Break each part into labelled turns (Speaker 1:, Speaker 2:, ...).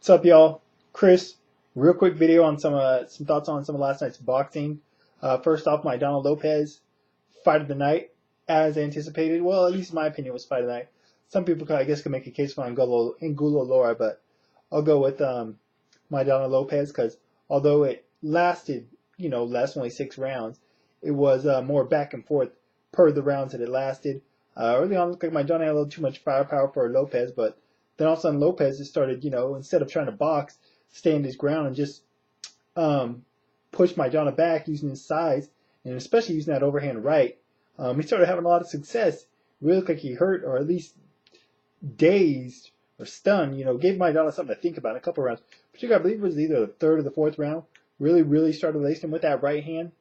Speaker 1: What's up, y'all? Chris. Real quick video on some thoughts on some of last night's boxing. First off, Maidana Lopez, fight of the night, as anticipated. Well, at least in my opinion, was fight of the night. Some people, I guess, could make a case for Angulo Laura, but I'll go with Maidana Lopez because although it lasted, less, only 6 rounds, it was more back and forth per the rounds that it lasted. Early on, it looked like Maidana had a little too much firepower for Lopez, but then all of a sudden Lopez just started, instead of trying to box, stand his ground and just push Maidana back using his size and especially using that overhand right. He started having a lot of success. Really looked like he hurt or at least dazed or stunned. Gave Maidana something to think about in a couple rounds. Particularly, I believe it was either the third or the fourth round. Really started lacing him with that right hand.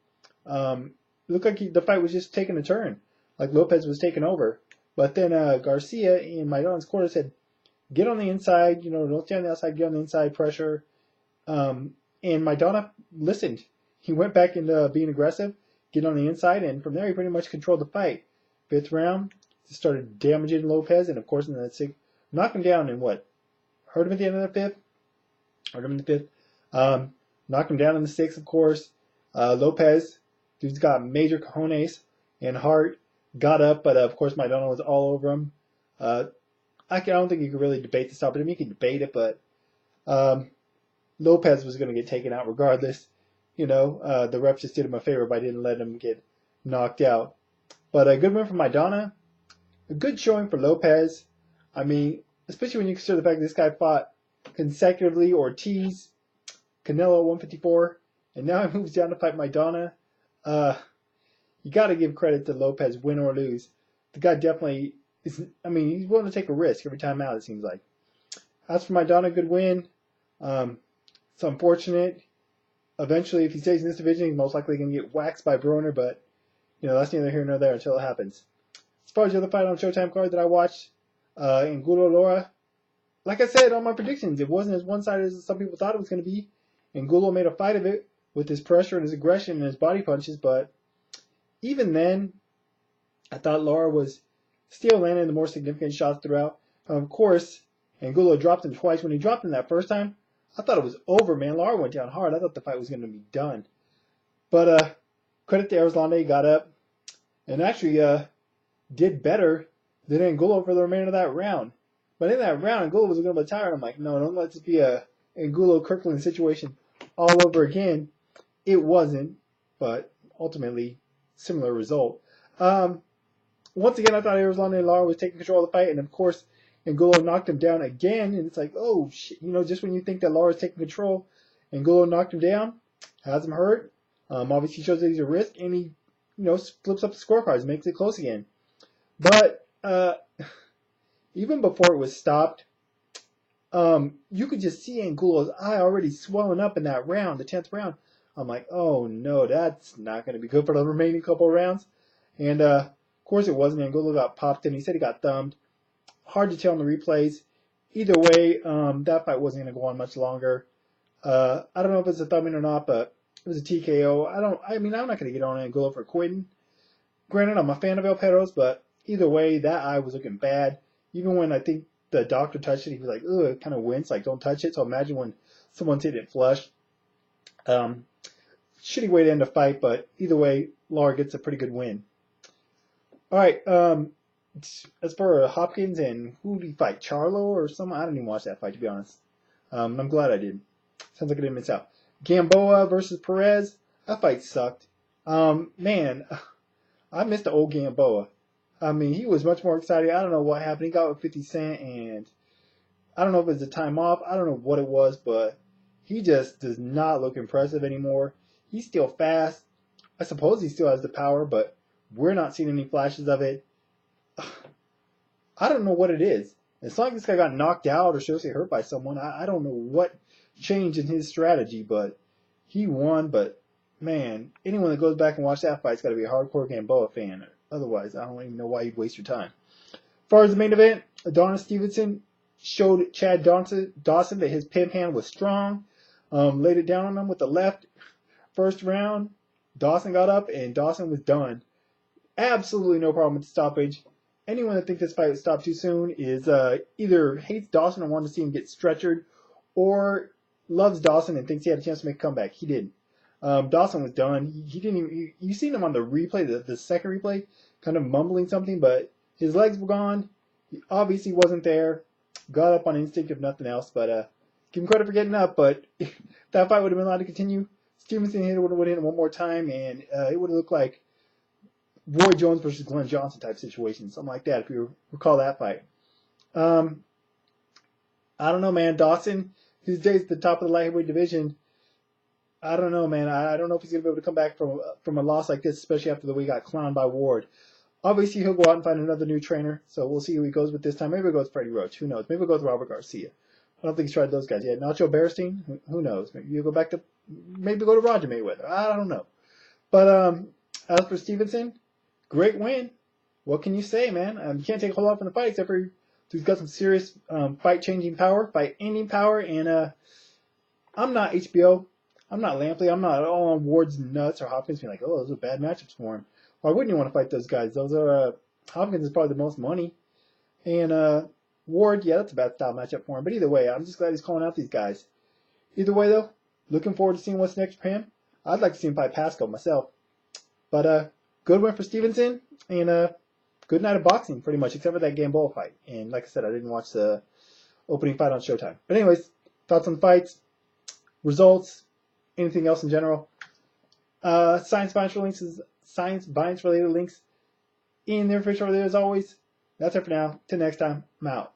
Speaker 1: It looked like the fight was just taking a turn, like Lopez was taking over. But then Garcia in Maidana's corner said, get on the inside, don't stay on the outside, get on the inside, pressure. And Maidana listened. He went back into being aggressive, get on the inside, and from there he pretty much controlled the fight. Fifth round, just started damaging Lopez, and of course in that sixth, knocked him down in what? Hurt him at the end of the fifth? Hurt him in the fifth. Knocked him down in the sixth, of course. Lopez, dude's got major cojones and heart, got up, but of course Maidana was all over him. I don't think you could really debate the stop. I mean, you can debate it, but Lopez was going to get taken out regardless. The refs just did him a favor by didn't let him get knocked out. But a good win for Maidana. A good showing for Lopez. I mean, especially when you consider the fact that this guy fought consecutively Ortiz, Canelo at 154, and now he moves down to fight Maidana. You got to give credit to Lopez, win or lose. The guy definitely he's willing to take a risk every time out, it seems like. As for Maidana, good win. It's unfortunate. Eventually, if he stays in this division, he's most likely going to get waxed by Broner, but, that's neither here nor there until it happens. As far as the other fight on Showtime card that I watched, Angulo Laura, like I said on my predictions, it wasn't as one-sided as some people thought it was going to be. Angulo made a fight of it with his pressure and his aggression and his body punches, but even then, I thought Laura was still landing the more significant shots throughout. Of course, Angulo dropped him twice. When he dropped him that first time, I thought it was over, man. Laura went down hard. I thought the fight was going to be done. But credit to Arizlanda, he got up and actually did better than Angulo for the remainder of that round. But in that round, Angulo was going to be tired. I'm like, no, don't let this be a Angulo-Kirkland situation all over again. It wasn't, but ultimately, similar result. Once again, I thought Arizlanda and Laura was taking control of the fight, and of course, Angulo knocked him down again, and it's like, oh, shit, just when you think that Laura's taking control, Angulo knocked him down, has him hurt, obviously shows that he's a risk, and he, flips up the scorecards, makes it close again. But even before it was stopped, you could just see Angulo's eye already swelling up in that round, the 10th round. I'm like, oh, no, that's not going to be good for the remaining couple of rounds. And, of course, it wasn't. Angulo got popped in. He said he got thumbed. Hard to tell in the replays. Either way, that fight wasn't going to go on much longer. I don't know if it's a thumbing or not, but it was a TKO. I'm not going to get on Angulo for quitting. Granted, I'm a fan of El Perros, but either way, that eye was looking bad. Even when I think the doctor touched it, he was like, ugh, it kind of winced, like, don't touch it. So imagine when someone's hitting it flush. Shitty way to end a fight, but either way, Laura gets a pretty good win. All right, as for Hopkins and who did he fight? Charlo or someone? I didn't even watch that fight, to be honest. I'm glad I did. Sounds like I didn't miss out. Gamboa versus Perez. That fight sucked. Man, I missed the old Gamboa. He was much more excited. I don't know what happened. He got with 50 Cent, and I don't know if it was a time off. I don't know what it was, but he just does not look impressive anymore. He's still fast. I suppose he still has the power, but we're not seeing any flashes of it. I don't know what it is. It's not like this guy got knocked out or seriously hurt by someone. I don't know what changed in his strategy, but he won. But, man, anyone that goes back and watch that fight's got to be a hardcore Gamboa fan. Otherwise, I don't even know why you'd waste your time. As far as the main event, Adonis Stevenson showed Chad Dawson that his pin hand was strong. Laid it down on him with the left. First round, Dawson got up, and Dawson was done. Absolutely no problem with the stoppage. Anyone that thinks this fight would stop too soon is either hates Dawson or wants to see him get stretchered, or loves Dawson and thinks he had a chance to make a comeback. He didn't. Dawson was done. He didn't even. You seen him on the replay, the second replay, kind of mumbling something, but his legs were gone. He obviously wasn't there. Got up on instinct, if nothing else. But give him credit for getting up. But that fight would have been allowed to continue. Stevenson would have hit it one more time, and it would have looked like Roy Jones versus Glenn Johnson type situation, something like that, if you recall that fight. I don't know, man. Dawson, these days at the top of the light heavyweight division, I don't know, man. I don't know if he's going to be able to come back from a loss like this, especially after the way he got clowned by Ward. Obviously, he'll go out and find another new trainer, so we'll see who he goes with this time. Maybe he'll go with Freddie Roach. Who knows? Maybe he'll go with Robert Garcia. I don't think he's tried those guys yet. Nacho Beristain? Who knows? Maybe you'll go back to, maybe go to Roger Mayweather. I don't know. But as for Stevenson, great win. What can you say, man? You can't take a whole lot from the fight except for he's got some serious fight-changing power, fight-ending power, and I'm not HBO. I'm not Lampley. I'm not all on Ward's nuts or Hopkins being like, oh, those are bad matchups for him. Why wouldn't you want to fight those guys? Those are Hopkins is probably the most money, and Ward, yeah, that's a bad style matchup for him. But either way, I'm just glad he's calling out these guys. Either way, though, looking forward to seeing what's next for him. I'd like to see him fight Pascal myself. But good win for Stevenson, and good night of boxing, pretty much, except for that Gamboa fight. And like I said, I didn't watch the opening fight on Showtime. But anyways, thoughts on the fights, results, anything else in general. Science Binds related links in the official video as always. That's it for now. Till next time, I'm out.